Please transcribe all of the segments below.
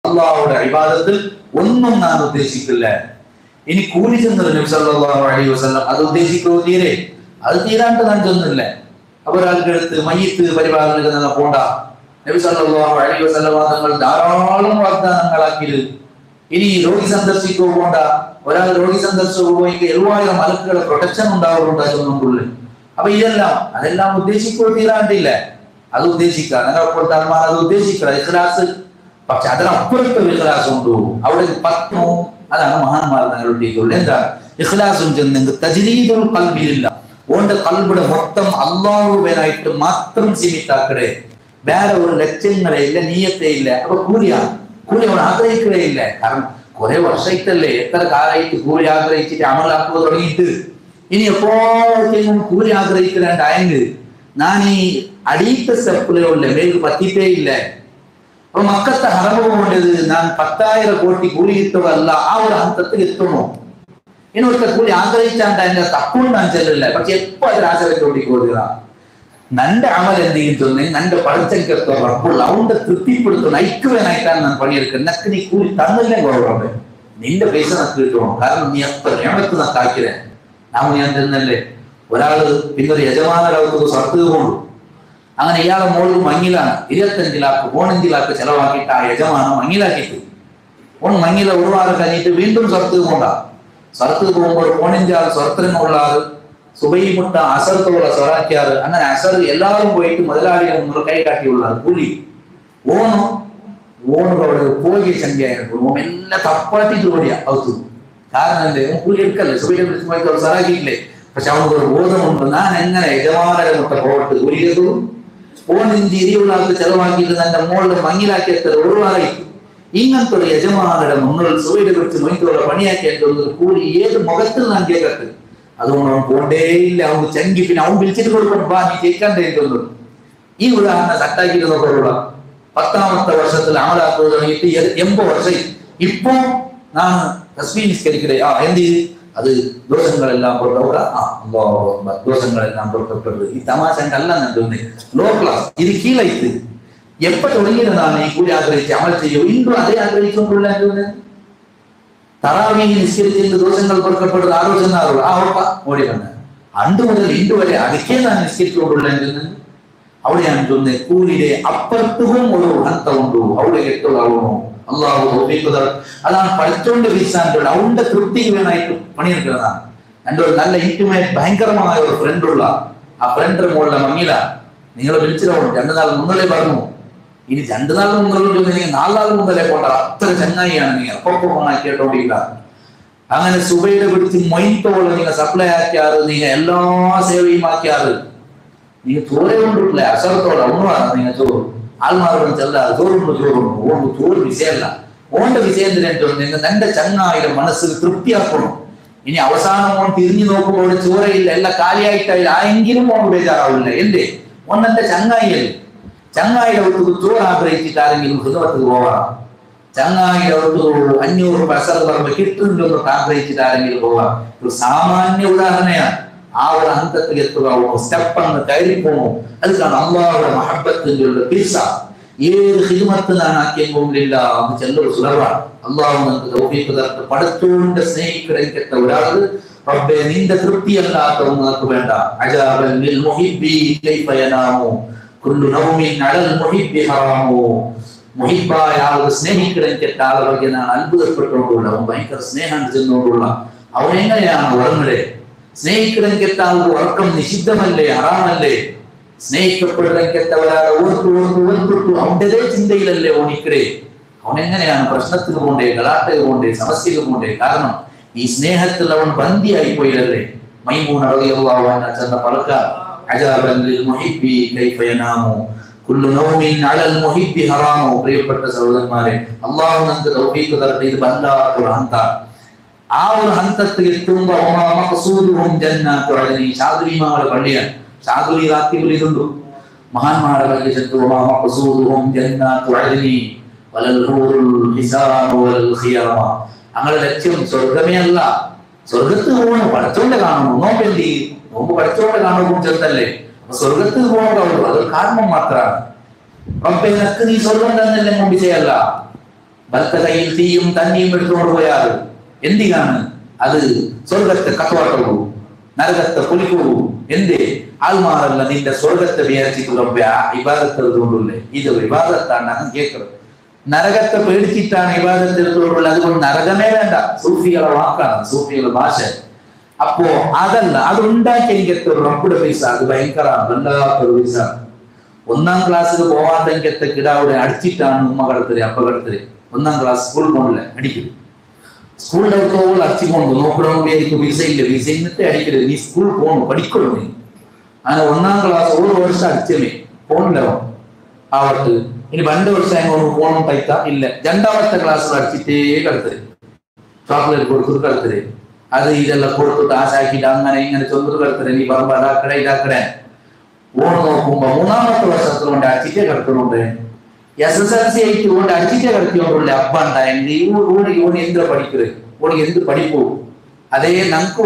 അള്ളാഹുടെ ഇബാദത്തിൽ ഒന്നും ഞാൻ ഉദ്ദേശിക്കില്ല. ഇനി കൂലി ചെന്നത് നബി സല്ലല്ലാഹു അലൈഹി വസല്ലം അത് ഉദ്ദേശിക്കോ തീരെ, അത് തീരാണ്ട് ഞാൻ ചെന്നില്ല. അപ്പൊ ഒരാൾക്ക് എടുത്ത് മയ്യിത്ത് പരിപാലനം പോണ്ട. നബി സല്ലല്ലാഹു അലൈഹി വസല്ലം തങ്ങൾ ധാരാളം വാഗ്ദാനങ്ങളാക്കിയത്. ഇനി രോഗി സന്ദർശിക്കോ പോണ്ട. ഒരാൾ രോഗി സന്ദർശിച്ചു പോയി 7000 മലക്കുകളുടെ പ്രൊട്ടക്ഷൻ ഉണ്ടാവുന്നുണ്ടാകുന്നുള്ളു. അപ്പൊ അതെല്ലാം ഉദ്ദേശിക്കോ തീരാണ്ടില്ല. അത് ഉദ്ദേശിക്കുക, ഞങ്ങളെപ്പോഴത്തെ ആത്മാർ അത് ഉദ്ദേശിക്കുക ഇഖ്ലാസ്. പക്ഷെ അതിനപ്പുറത്തെ ഇഖ്ലാസ് ഉണ്ടോ അവിടെ പത്മോ, അതാണ് മഹാന്മാർ ഞങ്ങളുടെ എന്താണ് ഇഖ്ലാസും ചെന്നെങ്കിൽ തജ്രീദുൽ ഖൽബിലില്ല. ഓന്റെ ഖൽബിടെ മൊത്തം അല്ലാഹുവിനായിട്ട് മാത്രം സീമിതാക്കടേ. വേറെ ഒരു ലക്ഷ്യങ്ങളെ ഇല്ല, നീയത്തെ ഇല്ല. അപ്പൊ കൂലി അവൻ ആഗ്രഹിക്കുകയേ ഇല്ല. കാരണം കുറെ വർഷമായിട്ടല്ലേ, എത്ര കാലമായിട്ട് കൂലി ആഗ്രഹിച്ചിട്ട് അമലാക്കുക തുടങ്ങിയിട്ട്. ഇനി എപ്പോഴത്തേക്കും കൂലി ആഗ്രഹിക്കലാണ്ടായെങ്കിൽ ഞാൻ ഈ അടിയത്തെ സ്റ്റെപ്പിലുള്ള മേൽ പറ്റിയിട്ടേ ഇല്ല. അപ്പൊ മക്കത്തെ ഹറമ പോകേണ്ടത് ഞാൻ 10,000 കോടി കൂലി കിട്ടുകയല്ല, ആ ഒരു ഹന്തത്തിൽ എത്തുമോ? ഇനൊരുത്ത കൂലി ആഗ്രഹിച്ചാണ്ട് അതിന്റെ തപ്പും ഞാൻ ചെല്ലില്ല. പക്ഷെ എപ്പോ അതിൽ ആചരിച്ചോണ്ടിരിക്കുക നന്റെ അമൽ എന്തെങ്കിലും തോന്നി നന്റെ പഠിച്ചെടുത്തോ റബ്ബുള്ള അവന്റെ തൃപ്തിപ്പെടുത്തുന്ന ഐക്യവേനായിട്ടാണ് ഞാൻ പണിയെടുക്കുന്നത്. നക്ക് നീ കൂലി തന്നില്ലേ കുറവുണ്ട്, നിന്റെ പൈസ നക്ക് കിട്ടണം. കാരണം നീ എത്ര എമത്ത് നക്കാക്കില്ലേ ഞാൻ തന്നല്ലേ. ഒരാള് പിന്നൊരു യജമാനൊരാൾക്ക് സ്വത്ത് കൊണ്ടു. അങ്ങനെ ഇയാളെ മോള് മങ്ങിലാണ് 25 ലാക്ക് 15 ലാക്ക് ചെലവാക്കിയിട്ട് ആ യജമാനം മങ്ങിലാക്കിയിട്ട് മങ്ങില ഒരുപാട് കഴിഞ്ഞിട്ട് വീണ്ടും സ്വത്ത് കൊണ്ടാ. സ്വത്ത് പോകുമ്പോൾ 15 ആൾ സ്വത്തിനുള്ള ആള് സുബൈ മുട്ട അസർത്തുള്ള സ്വറാക്കിയാറ്. അങ്ങനെ അസർ എല്ലാവരും പോയിട്ട് മുതലാളിയെ മുന്നിൽ കൈ കാട്ടിയുള്ള കൂലി ഓണുകളുടെ പോകിയ സംഖ്യയായിരുന്നു. എല്ലാം തപ്പാട്ടിട്ട് കൂടിയാ അവത്തു. കാരണം എന്തേ കൂലി എടുക്കല്ലേ, സുബൈയെ വിളിച്ച് സ്വറാക്കിയില്ലേ. പക്ഷെ അവർക്ക് ഒരു ബോധമുണ്ട്, ഞാൻ എങ്ങനെ യജമാനരെ മുട്ട പോകട്ട് കൂലിയതു ഓണിഞ്ച് ഇരിയുള്ള ആൾക്ക് ചെലവാക്കിയിട്ട് തന്റെ മോളിൽ മങ്ങിലാക്കിയത് ഒഴിവായി. ഇങ്ങനത്തെ ഒരു യജമാനരുടെ മുന്നിൽ സുബൈയെ വിളിച്ച് മൊയ്ത്തോടെ പണിയാക്കിയത് കൂലി ഏത് മുഖത്തിൽ ഞാൻ കേൾക്കട്ട്. അതുകൊണ്ട് അവൻ പോണ്ടേയില്ല. അവൻ ചെങ്കി പിന്നെ അവൻ വിളിച്ചിട്ട് കൊടുക്കണം, നീ ജയിക്കാണ്ടേ തോന്നുന്നു. ഈ ഉദാഹരണം കട്ടാക്കിയിട്ട് നോക്കുക. 10ാമത്തെ വർഷത്തിൽ അമലാക്കുക തുടങ്ങിയിട്ട് 80 വർഷം. ഇപ്പൊ ഞാൻ തസ്ബീഹ് നിസ്കരിക്കട്ടെ, എന്ത് അത് ദോഷങ്ങളെല്ലാം ദോഷങ്ങളെല്ലാം പുറപ്പെട്ടത്. ഈ തമാശങ്കല്ല ഞാൻ തോന്നുന്നത് ലോ ക്ലാസ്. ഇത് കീഴായിട്ട് എപ്പോ തുടങ്ങിയതാണ് ഈ കൂലി ആഗ്രഹിച്ച് അമൽ ചെയ്യും. വീണ്ടും അതേ ആഗ്രഹിച്ചുകൊണ്ടുള്ള തോന്നുന്നത്. തറാവീഹ് നിസ്കരിച്ചിട്ട് ദോഷങ്ങൾ പുറക്കപ്പെടുന്നത് ആലോചനാറുള്ളൂ. ഉറപ്പ ഓടി വന്ന് അണ്ട് മുതൽ ഇണ്ട് വരെ അതൊക്കെ ഞാൻ നിസ്കരിച്ചുകൊണ്ടുള്ള അവിടെയാണ് തോന്നുന്നത്. കൂലിയുടെ അപ്പുറത്തും ഒരു ഹന്തമുണ്ടോ അവിടെ എത്തുള്ളാവണോ അള്ളാഹു തോന്നിക്കുന്നത്. അതാണ് പഠിച്ചോണ്ട് വീസാൻ്റെ അവന്റെ തൃപ്തിക്ക് വേണമായിട്ട് പണിയെടുക്കുന്നതാണ്. എൻ്റെ ഒരു നല്ല ഇന്റിമേറ്റ് ഭയങ്കരമായ ഒരു ഫ്രണ്ടുള്ള ആ ഫ്രണ്ട് മോളുടെ മങ്ങില നിങ്ങൾ വിളിച്ചിട്ടാവും 2 നാൾ മുന്നേ പറഞ്ഞു. ഇനി 2 നാൾ മുന്നേ 4 നാൾ മുന്നേ പോണ്ട അത്ര ചങ്ങായിയാണ് നിങ്ങൾ അപ്പൊക്കെ കേട്ടോണ്ടില്ല. അങ്ങനെ സുബൈയുടെ പിടിച്ച് മൊയ്ത്തോളം നിങ്ങൾ സപ്ലൈ ആക്കിയാറ്, നിങ്ങൾ എല്ലാ സേവയും ആക്കിയാറ്. നിങ്ങൾ ചോര കൊണ്ടിട്ടില്ല അസറത്തോടെ ഒന്നുമാണ് നിങ്ങൾ ചോറ് ആൾമാരോടും ചെല്ലാതെ ചോറ് വിഷയമല്ല. ഓന്റെ വിഷയം നിങ്ങൾ തന്റെ ചങ്ങായിയുടെ മനസ്സിൽ തൃപ്തിയാക്കണം. ഇനി അവസാനം ഓൺ തിരിഞ്ഞു നോക്കുമ്പോൾ ചോരയില്ല, എല്ലാം കാലിയായിട്ടായില്ല, ആയെങ്കിലും ഓൺ ബേജാറാവില്ല. എന്റെ ഓന്നെന്റെ ചങ്ങായിയല്ലേ. ചങ്ങായിയുടെ അടുത്ത് ചോറ് ആഗ്രഹിച്ചിട്ട് ആരെങ്കിലും ഹൃദയത്തിൽ പോകാം. ചങ്ങായിയുടെ അടുത്ത് 500 രൂപ അസർ പറയുമ്പോൾ കിട്ടുന്നുണ്ടോ ആഗ്രഹിച്ചിട്ട് ആരെങ്കിലും പോകാം. ഒരു സാമാന്യ ഉദാഹരണയാണ്. ആ ഒരു ഹന്തത്തിൽ എത്തുകയാണോ, സ്റ്റെപ്പ് അങ്ങ് കയറിപ്പോണോ. അതുകാണ് അള്ളാഹുടെ മഹബത്തിന്റെ പീസ. ഏത് ഹിദ്മത്ത് ഞാൻ ആക്കിയെങ്കില്ല അത് ചെല്ലൊരു സുലഭാണ്. അള്ളാഹു നമുക്ക് തൗഫീഖ് തരട്ടെ. പടത്തോണ്ട് സ്നേഹിക്കട ഒരാള് റബ്ബേ നിന്റെ തൃപ്തിയല്ലാത്ത ഒന്നും വേണ്ട. അജാബൻ ലിൽ മുഹിബ്ബി കൈഫ യനാമു കുല്ലു നൗമിൻ അലൽ മുഹിബ്ബി ഹറാമു. മുഹിബ്ബായ ആളുകൾ സ്നേഹിക്കട ആളുകളെ ഞാൻ അത്ഭുതപ്പെട്ടുകൊണ്ടുള്ള അവൻ ഭയങ്കര സ്നേഹം ചെന്നുകൊണ്ടുള്ള അവൻ എങ്ങനെയാണ് ഉറങ്ങുന്നത്. സ്നേഹിക്കട ആളുകൾ ഉറക്കം നിഷിദ്ധമല്ലേ, ഹറാമല്ലേ. സ്നേഹിക്കപ്പെടുന്നവരാണ് ഓർത്തു അവൻ്റെതേ ചിന്തയിലല്ലേ ഓണിക്കടേ. അവനെങ്ങനെയാണ് പ്രശ്നത്തിന് പോണ്ടേ, ഗലാട്ടയിൽ പോണ്ടേ, സമസ്യയിൽ പോണ്ടേ. കാരണം ഈ സ്നേഹത്തിൽ അവൻ ബന്ദിയായി പോയില്ലേ. മൈമൂന റളിയല്ലാഹു അൻഹ ചെന്ന പലക്കാർ അജാബൻ ലിൽ മുഹിബ്ബി കൈഫ യനാമു കുല്ലു നൗമിൻ അലൽ മുഹിബ്ബി ഹറാമു. പ്രിയപ്പെട്ട സഹോദരന്മാരെ, അല്ലാഹു നമുക്ക് തൗഫീഖ് തരട്ടെ. ഇത് വല്ലാത്തൊരു ഹന്താണ്. ആ ഒരു ഹന്തത്തിൽ എത്തുമ്പോൾ മഖ്സൂദുഹും ജന്നത്തു അദനി. ശാദുലിമാരുടെ പള്ളിയാണ്. ശാദുലി റാത്തിബിൽ ഇതുണ്ട്. മഹാന്മാരുടെ പള്ളി ചെത്തുമ്പോൾ മഖ്സൂദുഹും ജന്നത്തു അദനി വലൽ ഹൂറുൽ ഹിസാബു വലൽ ഖിയാമ. ഞങ്ങളുടെ ലക്ഷ്യം സ്വർഗമേ അല്ല, സ്വർഗത്ത് പോകണം, പഠിച്ചോണ്ട് കാണണം. നോമ്പെന്തി നോമ്പ് പഠിച്ചോണ്ട് കാണുമ്പോൾ ചെറുതല്ലേ. അപ്പൊ സ്വർഗത്ത് പോകണുള്ളൂ, അതൊരു കാരണം മാത്രമാണ്. റബ്ബേ നിനക്ക് നീ സ്വർഗം തന്നല്ലേ മുമ്പ് ചെയ്യല്ല. വലത്ത കയ്യിൽ തീയും തന്നിയും എടുത്തുകൊണ്ട് പോയാൽ എന്തിനാണ്? അത് സ്വർഗത്തെ കത്തോട്ടു നരകത്തെ പൊലിക്കൂ. എന്തേ? ആൾമാറല്ല നിന്റെ സ്വർഗത്തെ വിചാരിച്ചിട്ടുള്ള ഇബാദത്തുകൊണ്ടുള്ളേ. ഇത് വിവാദത്താണ് ഞാൻ കേൾക്കുന്നത്. നരകത്തെ പേടിച്ചിട്ടാണ് ഇബാദത്തുകൊണ്ടുള്ളത്. അതുകൊണ്ട് നരകമേ വേണ്ട. സൂഫികളുടെ വാക്കാണ്, സൂഫികളുടെ ഭാഷ. അപ്പോ അതല്ല, അതുണ്ടാക്കി എനിക്ക് റബ്ബുടെ പൈസ അത് ഭയങ്കരമാണ്, വല്ലാത്തൊരു പൈസ. 1ാം ക്ലാസ്സിൽ പോവാത്തെങ്കത്തെ കിടാവിടെ അടിച്ചിട്ടാണ് ഉമ്മ കടത്തല് അപ്പ കടത്തല്. 1ാം ക്ലാസ് സ്കൂൾ പോകണില്ല, അടിക്കല്. സ്കൂളിന്റെ അടുത്തോളം അടിച്ചുകൊണ്ട് നോക്കണമെങ്കിൽ വിസ ഇല്ല, വിസ ഇന്നത്തെ അടിക്കരുത്, നീ സ്കൂൾ പോകണം, പഠിക്കണം നീ. അങ്ങനെ 1ാം ക്ലാസ് 1 വർഷം അടിച്ചമേ പോകണ്ടോ ആവട്ട്. ഇനി 2 വർഷം പോകണം പൈത്ത ഇല്ല. 2ാമത്തെ ക്ലാസ്സിൽ അടിച്ചിട്ടേ കടത്തല്, ചോക്ലേറ്റ് കൊടുത്തിട്ട് കടത്തല്, അത് ഇതെല്ലാം കൊടുത്തിട്ട് ആശാക്കിട്ട് അങ്ങനെ ഇങ്ങനെ ചൊന്നിട്ട് കടത്തല്. നീ പറമ്പ് അതാക്കട ഇതാക്കടേ ഓണ് നോക്കുമ്പോ 3ാമത്തെ വർഷത്തിൽ കൊണ്ട് അടിച്ചിട്ടേ കിടക്കുന്നുണ്ട്. SSLC ആയിട്ട് കൊണ്ട് അടിച്ചിട്ടേ കിടത്തിയോണ്ടുള്ള അപ്പ ഉണ്ടായെങ്കിൽ ഓടി എന്ത് പഠിക്കുന്നത്, ഓടി എന്ത് പഠിപ്പൂ. അതേ നമുക്ക്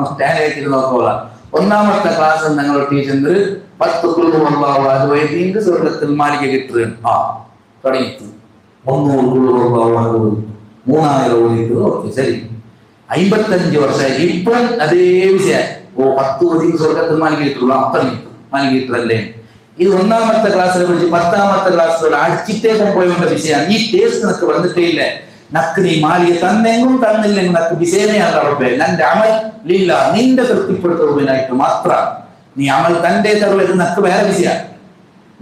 സ്റ്റാൻഡായിട്ട് നോക്കുക. 1ാമത്തെ ക്ലാസ് ഞങ്ങൾ ടീച്ചർ 10 കുളുവാ സ്വർഗത്തിൽ മാലിക കിട്ടുക. തുടങ്ങി 300 കുളുവാ 3000 ഓടിയത്. ഓക്കെ ശരി, 55 വർഷമായി ഇപ്പം അതേ വിഷയം. 10 ഒതുക്കി സ്വർഗത്തിൽ മാലിക കിട്ടുള്ളൂ, അത്രയും മാലിക കിട്ടല്ലേ. ഇത് 1ാമത്തെ ക്ലാസ്സിൽ പഠിച്ച് 10ാമത്തെ ക്ലാസ്സിൽ അടിച്ചിട്ടേ പോയവന്റെ വിഷയമാണ്. ഈ ടേസ്റ്റ് നിനക്ക് വന്നിട്ടേ ഇല്ല. നക്ക് നീ മാലിക തന്നെങ്കും തന്നില്ലെങ്കിൽ നക്ക് വിഷയമേയാണ് ഉറപ്പേ. നന്റെ അമൽ ലീല നിന്റെ തൃപ്തിപ്പെടുത്തുന്നതിനായിട്ട് മാത്രം. നീ അമൽ തന്റെ തരുവത് നക്ക് വേറെ വിഷയ,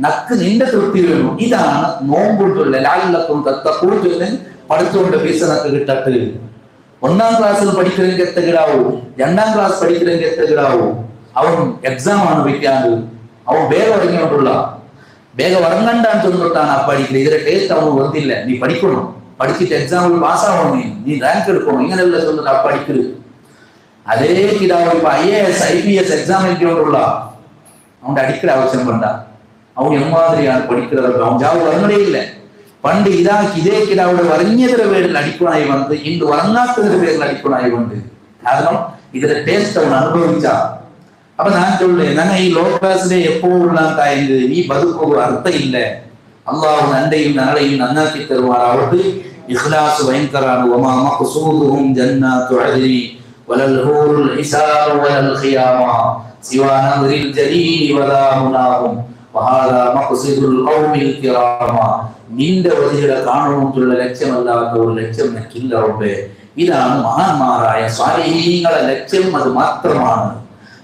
നക്ക് നിന്റെ തൃപ്തി വേണം. ഇതാണ് നോമ്പുള്ള ലാലിലക്കും തത്തക്കൂടുതൽ പഠിച്ചുകൊണ്ട് പൈസ നക്ക് കിട്ടട്ട്. 1ാം ക്ലാസ്സിൽ പഠിക്കലെങ്കിൽ എത്തകിടാവൂ, 2ാം ക്ലാസ് പഠിക്കലെങ്കിൽ എത്തകിടാവൂ. അവൻ എക്സാം ആണ് വയ്ക്കാണ്ട് അവൻ വേഗം ഇറങ്ങിയോണ്ടുള്ള വേഗം ഇറങ്ങണ്ടാൻ ചെന്നിട്ടാണ് ആ പഠിക്കുന്നത്. ഇതിന്റെ ടേസ്റ്റ് അവന് വന്നില്ല. നീ പഠിക്കണം, പഠിച്ചിട്ട് എക്സാമിൽ പാസ്സാവണം, നീ റാങ്ക് എടുക്കണം, ഇങ്ങനെയുള്ള ചെന്നിട്ട് ആ പഠിക്കരുത്. അതേ കിടാവ് ഇപ്പൊ IAS IPS എക്സാം എഴുതിയോണ്ടുള്ള അവന്റെ അടിക്കൽ ആവശ്യം വേണ്ട. അവൻ എമ്മാതിരിയാണ് പഠിക്കുന്നത്. അവൻ ജാവ് ഇറങ്ങണേയില്ല. പണ്ട് ഇതേ കിടാവിടെ പറഞ്ഞതിന്റെ പേരിൽ അടിക്കണായി വന്നത് ഇന്ന് ഉറങ്ങാത്തതിന്റെ പേരിൽ അടിക്കണായി വന്നത്. കാരണം ഇതിന്റെ ടേസ്റ്റ് അവൻ അനുഭവിച്ച. അപ്പൊ ഞാൻ ചൊല്ലേ ഞങ്ങൾ ഈ ലോ ക്ലാസ്സിലെ എപ്പോഴുള്ളാക്കായെങ്കിൽ ഈ ബതുക്കുക അർത്ഥമില്ല. അള്ളാഹു നന്റെയും നാളെയും നന്നാക്കി തരുമാറാവട്ടെ. ഇഖ്ലാസ് ഭയങ്കരാണ്. വമാ മഖ്സൂദുഹും ജന്നാത്തു അദ്നി വലൽ ഹൂറുൽ ഹിസാബ വലൽ ഖിയാമ സിവാ നദറിൽ ജലീൽ വലാ മുനാഹും വഹാദാ മഖ്സദുൽ ഖൗമിൽ കിറാമ. നിന്റെ വധികളെ കാണുമെന്നുള്ള ലക്ഷ്യമല്ലാത്ത ഒരു ലക്ഷ്യം എനിക്കില്ല റബ്ബേ. ഇതാണ് മഹാന്മാരായ സ്വാലിഹീങ്ങളുടെ ലക്ഷ്യം, അത് മാത്രമാണ്.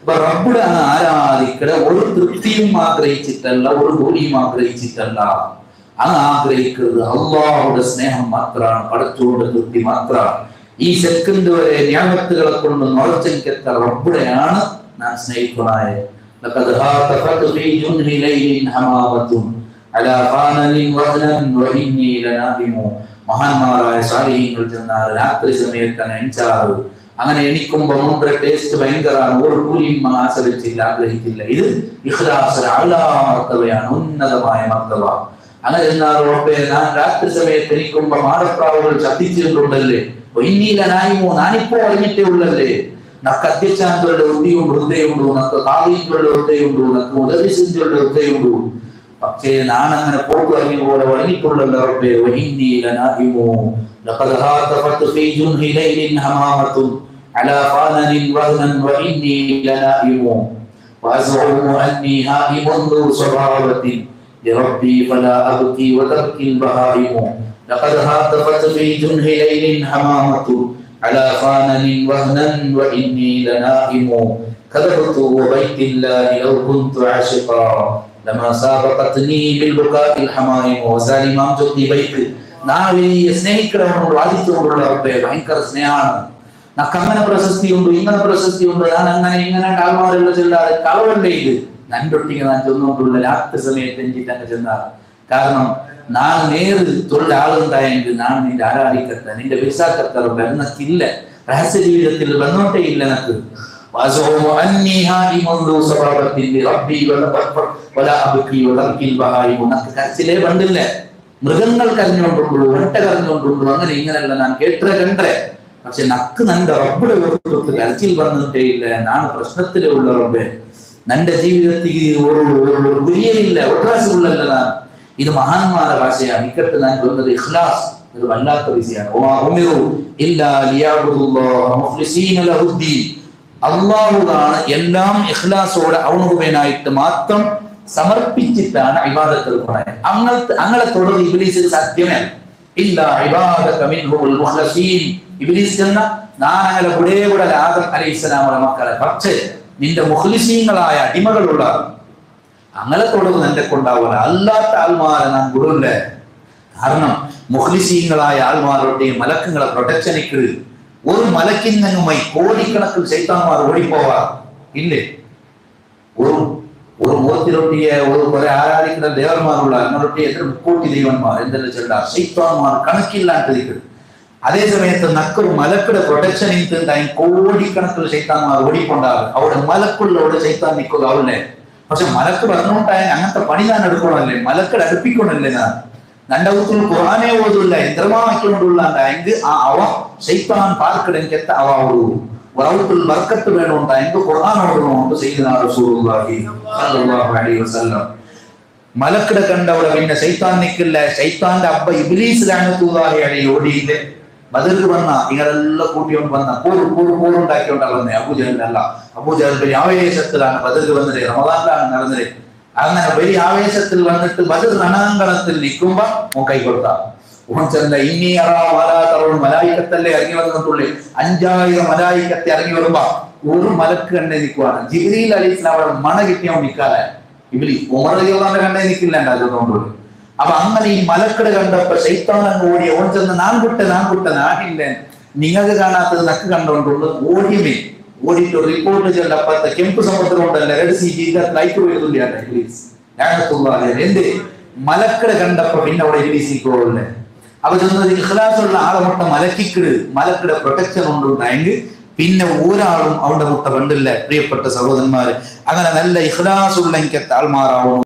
അപ്പൊ റബ്ബുടെ ആരാധിക്കടെ ഒരു തൃപ്തിയും ആഗ്രഹിച്ചിട്ടല്ല, ഒരു കൂലിയും ആഗ്രഹിച്ചിട്ടല്ല. അങ്ങ് ആഗ്രഹിക്കുന്നത് അള്ളാഹുടെ സ്നേഹം മാത്രമാണ്, പടച്ചോന്റെ തൃപ്തി മാത്രമാണ്. ഈ സെക്കൻഡ് വരെ നിയമത്തുകളെ കൊണ്ട് നുറച്ചെനിക്കെത്ത റബ്ബുടെയാണ് ഞാൻ സ്നേഹിക്കണായ. മഹാന്മാരായ സാലിഹീങ്ങൾ ചെന്നാൽ രാത്രി സമയത്താണ് എണിച്ചാറ്. അങ്ങനെ എണിക്കുമ്പോ മൂന്നര ടേസ്റ്റ് ഭയങ്കരമാണ്. ഒരു കൂലിയും ആശ്രയിച്ചില്ല, ആഗ്രഹിച്ചില്ല. ഇത് ഇഖ്ലാസ് മർത്തബയാണ്, ഉന്നതമായ മർത്തബ. അങ്ങനെ ചെന്നാറോപ്പെ ഞാൻ രാത്രി സമയത്ത് എണിക്കുമ്പോ മാടപ്രാവുകൾ ശബ്ദിച്ചിട്ടുണ്ടല്ലേ, ഇന്നീലനായുമോ ഞാനിപ്പോ അറിഞ്ഞിട്ടേ ഉള്ളല്ലേ. നക്ക് അധ്യക്ഷാന്തരുടെ ഉദ്ധിയുണ്ട്, ഹൃദയമുണ്ടു, നക്ക് കാവീന്റുള്ള ഹൃദയമുണ്ടു, നക്ക് ഉദവിസിന്റെ ഹൃദയമുണ്ടു. പക്ഷേ ഞാൻ അങ്ങനെ പോക്ക് അറിഞ്ഞ പോലെ വഴങ്ങിട്ടുള്ളല്ലോ റബ്ബേ. വഇന്നീലനായുമോ ലഖദ് ഹാതഫത് ഫീ ജുൻഹി ലൈലിൻ ഹമാമത്തുൻ അലാ ഖാനനിൻ വഹ്നൻ വഇന്നീ ലനായിമു വഅസ്ഉമു അന്നി ഹായിമുൻ ദു സ്വഭാവത്തിൻ لربي فلا أبكي وتبكي البهائم لقد هاتفت في جنح ليل حمامة على خانن وهنا وإني لنائم كذبت وبيت الله لو كنت عاشقا لما سابقتني بالبكاء الحمائم وسالم أمجدي بيت നാളെ സ്നേഹിക്കണമെന്ന് വാദിച്ചുകൊണ്ടുള്ള റബ്ബേ ഭയങ്കര സ്നേഹമാണ്. നക്ക് അങ്ങനെ പ്രശസ്തി ഉണ്ട്, ഇങ്ങനെ പ്രശസ്തി ഉണ്ട്, ഞാൻ അങ്ങനെ ഇങ്ങനെ ആൾമാരുള്ള ചെല്ലാതെ കളവല്ലേ ഇത് നന്റൊട്ടിക്ക് ഞാൻ ചെന്നുകൊണ്ടുള്ള രാത്രി സമയത്ത് എനിക്ക് തന്നെ ചെന്നാൽ. കാരണം ഞാൻ നേര് തൊഴിൽ ആളുണ്ടായെങ്കിൽ ഞാൻ നിന്റെ ആരാധിക്കട്ടെ, നിന്റെ വിസാക്കത്തറ എന്നക്കില്ല, രഹസ്യ ജീവിതത്തിൽ വന്നോട്ടേ ഇല്ല. നക്ക് കരച്ചിലേ പണ്ടില്ല. മൃഗങ്ങൾ കരഞ്ഞുകൊണ്ടുള്ളൂ, ഒട്ട കരഞ്ഞുകൊണ്ടുള്ളൂ, അങ്ങനെ ഇങ്ങനെയല്ല ഞാൻ കേട്ടേ കണ്ടേ. പക്ഷെ നക്ക് നന്റെ റബ്ബുടെ തൊട്ട് കരച്ചിൽ പറഞ്ഞിട്ടേ ഇല്ല. ഞാൻ പ്രശ്നത്തിലേ ഉള്ള റബ്ബേ, നന്റെ ജീവിതത്തിൽ ഒരു ഗുരിയയില്ല, ഒരാശുള്ളല്ല. ഞാൻ ഇത് മഹാന്മാരുടെ ഭാഷയാണ്. ഇക്കട്ട് ഞാൻ ചൊന്നത് ഇഖ്ലാസ് ഇത് വല്ലാത്ത വിഷയമാണ്. അള്ളാഹുവാണ് എല്ലാം ഇഖ്ലാസോടെ അവനുപേനായിട്ട് മാത്രം സമർപ്പിച്ചിട്ടാണ് ഇബാദത്തുകൾ പറയുന്നത്. അങ്ങനെ തുടർന്ന് ഇബ്ലീസിന് സാധ്യമേ ഇല്ല. ഇബാദക മിൻഹുൽ മുഖ്ലസീൻ, ഇബ്ലീസ് എന്ന നാനങ്ങളെ കൂടെ ആദം അലൈഹിസ്സലാമുടെ മക്കളെ, പക്ഷേ നിന്റെ മുഖ്ലിസീങ്ങളായ അടിമകളുള്ള അങ്ങനെ തുടർന്ന് എന്റെ കൊണ്ടാവുക അല്ലാത്ത ആൾമാരെ നാം ഗുരുല്ലേ. കാരണം മുഖ്ലിസീങ്ങളായ ആൾമാരുടെ മലക്കുകളെ പ്രൊട്ടക്ഷനിക്ക് ഒരു മലക്കിൽ നിന്നുമായി കോടിക്കണക്കിൽ ശൈത്താന്മാർ ഓടിപ്പോവാ ഇല്ലേ? ഒരു മൂർത്തിരൊട്ടിയെ കുറെ ആരാധിക്കുന്ന ദേവന്മാരുള്ള അങ്ങനൊട്ടി എത്ര 30 ദൈവന്മാർ എന്തെല്ലാം ചെല്ല ശൈത്താന്മാർ കണക്കില്ലാണ്ടിരിക്കുന്നു. അതേ സമയത്ത് നക്കൊരു മലക്കുടെ പ്രൊട്ടക്ഷനിൽ തീണ്ടായി കോടിക്കണക്കിൽ ശൈത്താന്മാർ ഓടിക്കൊണ്ടാകും. അവിടെ മലക്കുള്ളവിടെ ശൈത്താൻ നിൽക്കുക അവളെ. പക്ഷെ മലക്ക് പറഞ്ഞുകൊണ്ടായ അങ്ങനത്തെ പണി ഞാൻ എടുക്കണമല്ലേ, മലക്കട് അടുപ്പിക്കണല്ലേ. ഞാൻ നണ്ടവത്തിൽ ഖുർആനെ ഓതുല്ല യന്ത്രമാക്കിക്കൊണ്ടുള്ളാണ്ടെങ്കിൽ അവ ശൈത്താൻ പാർക്കിടെത്ത അവ ഒരു ബർക്കത്ത് വേണമുണ്ടായെങ്കിൽ ഖുർആൻ ഓടണമെന്ന് സയ്യിദുനാ റസൂലുള്ളാഹി സ്വല്ലല്ലാഹു അലൈഹി വസല്ലം. മലക്കടെ കണ്ടവിടെ പിന്നെ ശൈത്താൻ നിൽക്കില്ല. ശൈത്താന്റെ അബ്ബ ഇബ്ലീസ് ലഅനത്തുല്ലാഹി അലൈഹി ഓടിയില്ലേ ബദറിൽ വന്ന ഇങ്ങളെല്ലാം കൂട്ടിയോണ്ട് വന്ന പോറുണ്ടാക്കിയോണ്ടാ വന്നേ. അബൂജഹലല്ല, അബൂജഹൽ വലിയ ആവേശത്തിലാണ് ബദറിൽ വന്നത്, റമദാനിലാണ് നടന്നത്. അങ്ങനെ വലിയ ആവേശത്തിൽ വന്നിട്ട് ബദർ രണാങ്കണത്തിൽ നിൽക്കുമ്പോ ഓൻ കൈ കൊടുത്താ ഓൻ ചെന്ന മലായിക്കത്തല്ലേ ഇറങ്ങി വന്നിട്ടുള്ളേ. 5000 മലായിക്കത്തെ ഇറങ്ങി വരുമ്പോ ഒരു മലക്ക് കണ്ടേ നിൽക്കുവാണ്. ജിബ്രീൽ അലൈഹിസ്സലാം അവിടെ മണ കിട്ടിയോ നിൽക്കാതെ ഇബ്ലീസ് ഉമർ റളിയല്ലാഹു കണ്ടേ നിൽക്കില്ല അതുകൊണ്ടുള്ളൂ. അപ്പൊ അങ്ങനെ ഈ മലക്കട് കണ്ടപ്പോ ശൈത്താൻ അങ്ങ് ഓടി. ഓൻ ചെന്ന് നാൻ കുട്ട നാട്ടില്ലേ നിങ്ങൾക്ക് കാണാത്തത് നക്ക് കണ്ടോണ്ടുള്ളു ഓടിയമേ ഓടിയിട്ട് റിപ്പോർട്ട് ചെയ്യേണ്ട അപ്പുറത്തെ കെമ്പ് സമുദ്രം ഉണ്ടല്ലേ റെഡ് സീ ജീവിതത്തിൽ ലൈറ്റ് പോയിരുന്നില്ല ഇബ്ലീസ് എന്ത് മലക്കട് കണ്ടപ്പോ പിന്നെ അവിടെ ഇബ്ലീസ് നിൽക്കുള്ളേ. അപ്പൊ ചെന്നത് ഇഖ്ലാസുള്ള ആളെ മുട്ട മലക്കടെ പ്രൊട്ടക്ഷൻ കൊണ്ടുണ്ടായെങ്കിൽ പിന്നെ ഒരാളും അവരുടെ മുട്ട കണ്ടില്ല. പ്രിയപ്പെട്ട സഹോദരന്മാര്, അങ്ങനെ നല്ല ഇഖ്ലാസുള്ള എനിക്ക് ആൾമാരാവണം.